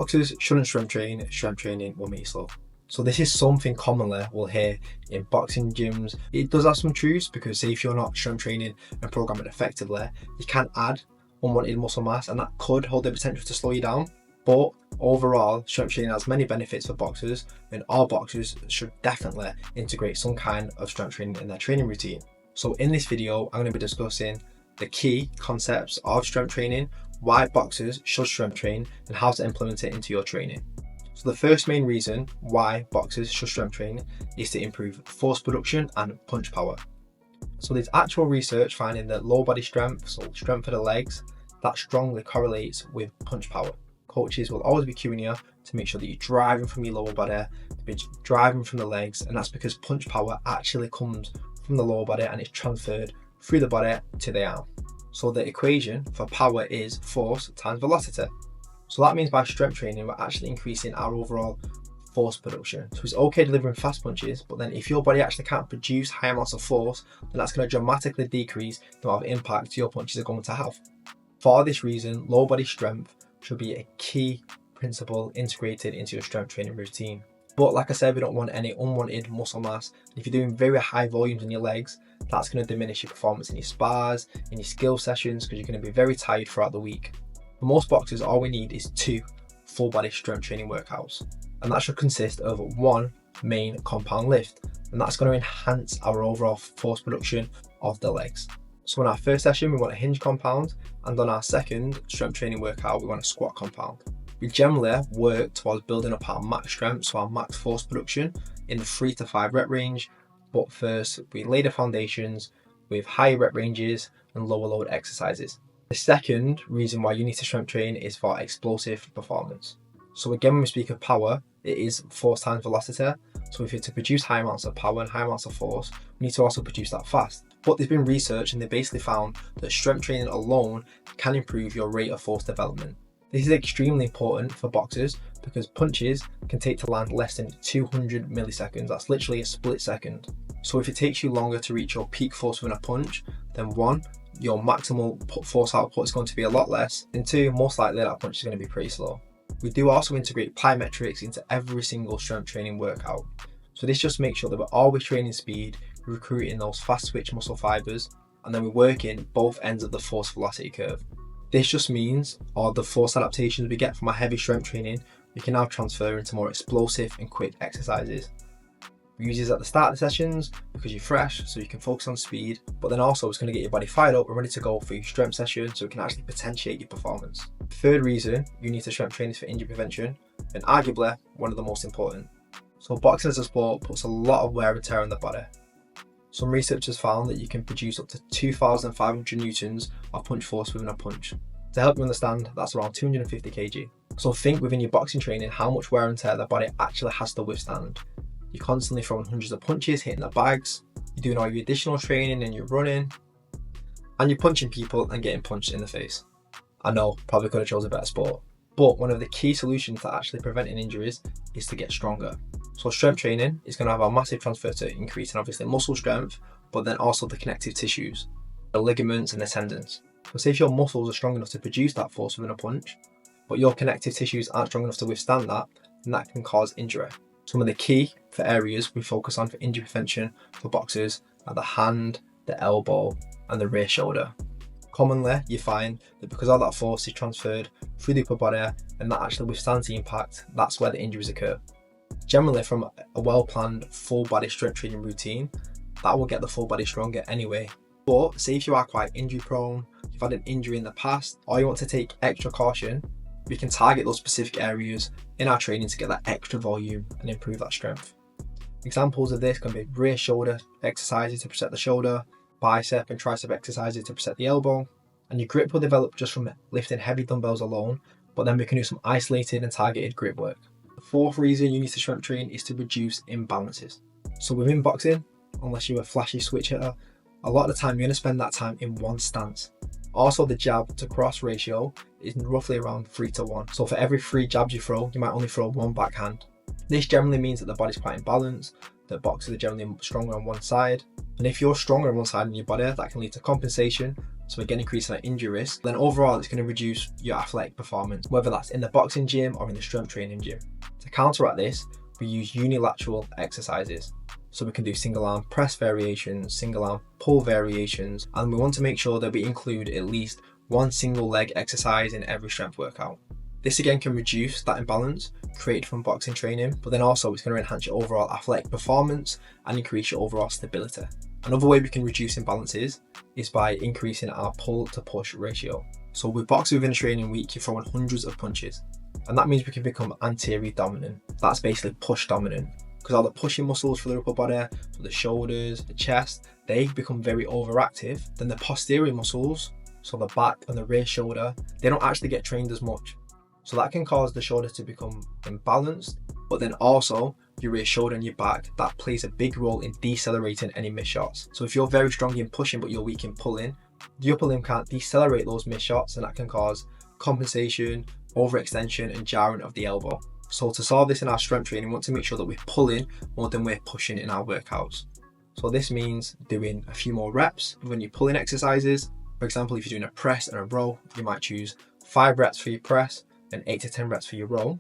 Boxers shouldn't strength train, strength training will make you slow. So this is something commonly we'll hear in boxing gyms. It does have some truths, because say if you're not strength training and programming effectively, you can add unwanted muscle mass, and that could hold the potential to slow you down. But overall, strength training has many benefits for boxers, and all boxers should definitely integrate some kind of strength training in their training routine. So in this video, I'm going to be discussing the key concepts of strength training, why boxers should strength train, and how to implement it into your training. So the first main reason why boxers should strength train is to improve force production and punch power. So there's actual research finding that low body strength, so strength of the legs, that strongly correlates with punch power. Coaches will always be cueing you to make sure that you're driving from your lower body, to be driving from the legs, and that's because punch power actually comes from the lower body and it's transferred through the body to the arm. So the equation for power is force times velocity. So that means by strength training, we're actually increasing our overall force production. So it's okay delivering fast punches, but then if your body actually can't produce high amounts of force, then that's going to dramatically decrease the amount of impact your punches are going to have. For this reason, low body strength should be a key principle integrated into your strength training routine. But like I said, we don't want any unwanted muscle mass. If you're doing very high volumes in your legs, that's going to diminish your performance in your spars, in your skill sessions, because you're going to be very tired throughout the week. For most boxers, all we need is 2 full body strength training workouts, and that should consist of 1 main compound lift, and that's going to enhance our overall force production of the legs. So in our first session, we want a hinge compound, and on our second strength training workout, we want a squat compound. We generally work towards building up our max strength, so our max force production, in the 3 to 5 rep range, but first we lay the foundations with higher rep ranges and lower load exercises. The second reason why you need to strength train is for explosive performance. So again, when we speak of power, it is force times velocity. So if you're to produce high amounts of power and high amounts of force, we need to also produce that fast. But there's been research and they basically found that strength training alone can improve your rate of force development. This is extremely important for boxers because punches can take to land less than 200 milliseconds. That's literally a split second. So if it takes you longer to reach your peak force within a punch, then 1, your maximal force output is going to be a lot less, and 2, most likely that punch is going to be pretty slow. We do also integrate plyometrics into every single strength training workout. So this just makes sure that we're always training speed, recruiting those fast switch muscle fibers, and then we work in both ends of the force velocity curve. This just means all the force adaptations we get from our heavy strength training, we can now transfer into more explosive and quick exercises. We use these at the start of the sessions because you're fresh, so you can focus on speed, but then also it's going to get your body fired up and ready to go for your strength session, so it can actually potentiate your performance. The third reason you need to strength train is for injury prevention, and arguably one of the most important. So boxing as a sport puts a lot of wear and tear on the body. Some researchers found that you can produce up to 2,500 newtons of punch force within a punch. To help you understand, that's around 250 kg. So think within your boxing training how much wear and tear the body actually has to withstand. You're constantly throwing hundreds of punches, hitting the bags, you're doing all your additional training and you're running, and you're punching people and getting punched in the face. I know, probably could have chosen a better sport, but one of the key solutions to actually preventing injuries is to get stronger. So strength training is going to have a massive transfer to increasing obviously muscle strength, but then also the connective tissues, the ligaments and the tendons. So say if your muscles are strong enough to produce that force within a punch, but your connective tissues aren't strong enough to withstand that, then that can cause injury. Some of the key for areas we focus on for injury prevention for boxers are the hand, the elbow, and the rear shoulder. Commonly, you find that because all that force is transferred through the upper body and that actually withstands the impact, that's where the injuries occur. Generally, from a well-planned full body strength training routine, that will get the full body stronger anyway. But say if you are quite injury prone, you've had an injury in the past, or you want to take extra caution, we can target those specific areas in our training to get that extra volume and improve that strength. Examples of this can be rear shoulder exercises to protect the shoulder, bicep and tricep exercises to protect the elbow, and your grip will develop just from lifting heavy dumbbells alone, but then we can do some isolated and targeted grip work. The fourth reason you need to strength train is to reduce imbalances. So within boxing, unless you're a flashy switch hitter, a lot of the time you're going to spend that time in one stance. Also, the jab to cross ratio is roughly around 3 to 1. So for every 3 jabs you throw, you might only throw 1 backhand. This generally means that the body's quite imbalanced, that boxers are generally stronger on one side. And if you're stronger on one side in your body, that can lead to compensation, so again increasing that injury risk. Then overall it's going to reduce your athletic performance, whether that's in the boxing gym or in the strength training gym. To counteract this, we use unilateral exercises. So we can do single arm press variations, single arm pull variations, and we want to make sure that we include at least one single leg exercise in every strength workout. This again can reduce that imbalance created from boxing training, but then also it's going to enhance your overall athletic performance and increase your overall stability. Another way we can reduce imbalances is by increasing our pull to push ratio. So with boxing within a training week, you're throwing hundreds of punches, and that means we can become anterior dominant. That's basically push dominant, because all the pushing muscles for the upper body, for the shoulders, the chest, they become very overactive. Then the posterior muscles, so the back and the rear shoulder, they don't actually get trained as much. So that can cause the shoulder to become imbalanced, but then also your rear shoulder and your back, that plays a big role in decelerating any missed shots. So if you're very strong in pushing but you're weak in pulling, the upper limb can't decelerate those missed shots, and that can cause compensation, overextension and jarring of the elbow. So to solve this in our strength training, we want to make sure that we're pulling more than we're pushing in our workouts. So this means doing a few more reps when you're pulling exercises. For example, if you're doing a press and a row, you might choose 5 reps for your press and 8 to 10 reps for your row.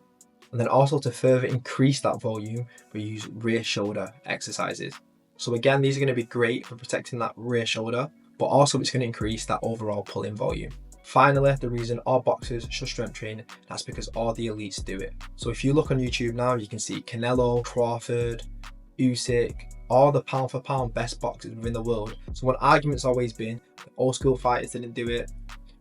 And then also to further increase that volume, we use rear shoulder exercises. So again, these are going to be great for protecting that rear shoulder, but also it's going to increase that overall pulling volume. Finally, the reason all boxers should strength train, that's because all the elites do it. So if you look on YouTube now, you can see Canelo, Crawford, Usyk, all the pound for pound best boxers within the world. So one argument's always been that old school fighters didn't do it,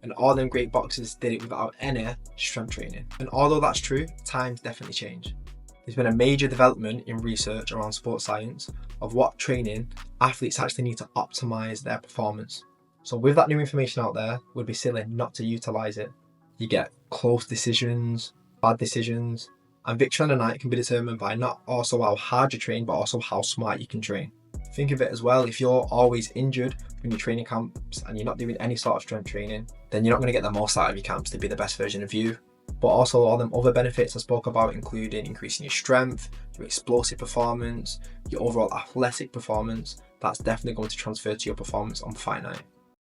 and all them great boxers did it without any strength training. And although that's true, times definitely change. There's been a major development in research around sports science of what training athletes actually need to optimize their performance. So with that new information out there, it would be silly not to utilize it. You get close decisions, bad decisions, and victory on the night can be determined by not also how hard you train, but also how smart you can train. Think of it as well, if you're always injured when you're training camps and you're not doing any sort of strength training, then you're not going to get the most out of your camps to be the best version of you. But also all them other benefits I spoke about, including increasing your strength, your explosive performance, your overall athletic performance, that's definitely going to transfer to your performance on fight night.